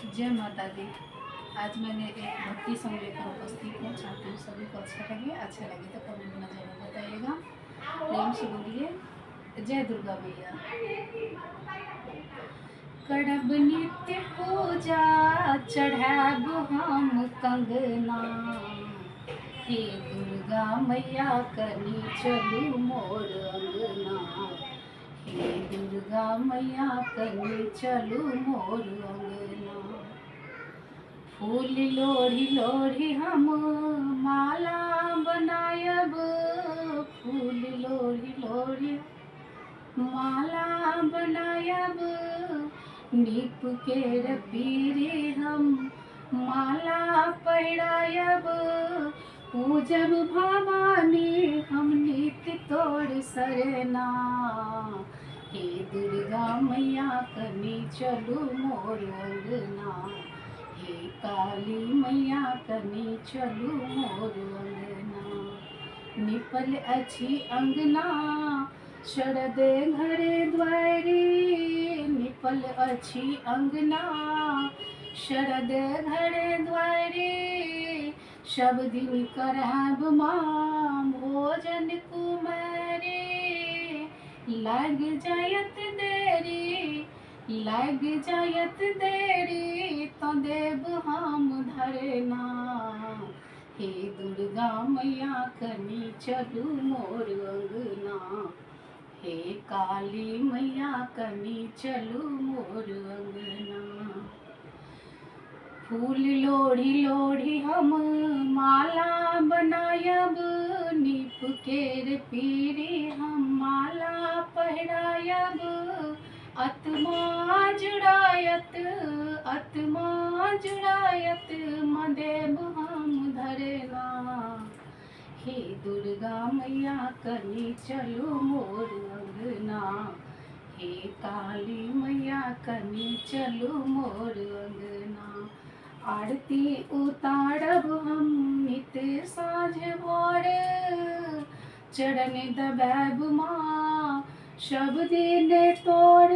जय माता दी। आज मैंने एक भक्ति सॉन्ग लेकर उपस्थित हूँ। चाहती हूँ सभी को अच्छा लगे तो कमेंट में जरूर बताइएगा। प्रेम से बोलिए जय दुर्गा मैया। करब नित्य पूजा चढ़ाब हम कंगना, हे दुर्गा मैया कनी चलू मोर अंगना, हे दुर्गा मैया कनी चलू मोर अंगना। फूल लोढ़ी लोढ़ी हम माला बनायब, फूल लोढ़ी लोढ़ी माला बनायब, नीप के पीरे हम माला पहिरायब, पूजब भवानी हम नित्य तोड़ सरना, हे दुर्गा मैया कनी चलू मोर अंगना, हे काली मैया कनी चलू मोर अंगना। निपल अछि अंगना शरद घरे द्वारी, निपल अछि अंगना शरद घरे द्वारी, सब दिन कराब माँ भोजन कुमारी, लग जायत देरी लग जायत देरी तो देव हम धरना, हे दुर्गा मैया कनी चलू मोर अंगना, हे काली मैया कनी चलू मोर अंगना। फूल लोढ़ी लोढ़ी हम माला बनायब, नीप केर पीरी हम माला पहिरायब, आत्मा जुड़ायत मदेव हम धरना, हे दुर्गा मैया कनी चलू मोर अंगना, हे काली मैया कनी चलू मोर अंगना। आरती उतारब हम नित साँझ भोर, चरण दबाब माँ सब दिन तोर,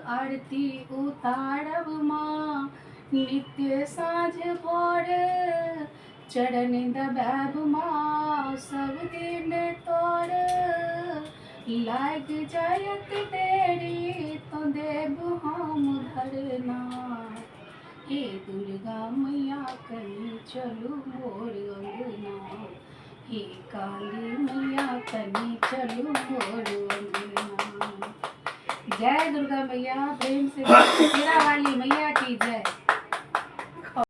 आरती उतारब माँ नित्य साँझ भोर, चरण दबाब माँ सब दिन तोर, लाग जायत देरी तो देव हम धरना, हे दुर्गा मैया कनी चलू मोर अंगना, हे काली मैया कनी चलू मोर अंगना। जय दुर्गा मैया। प्रेम से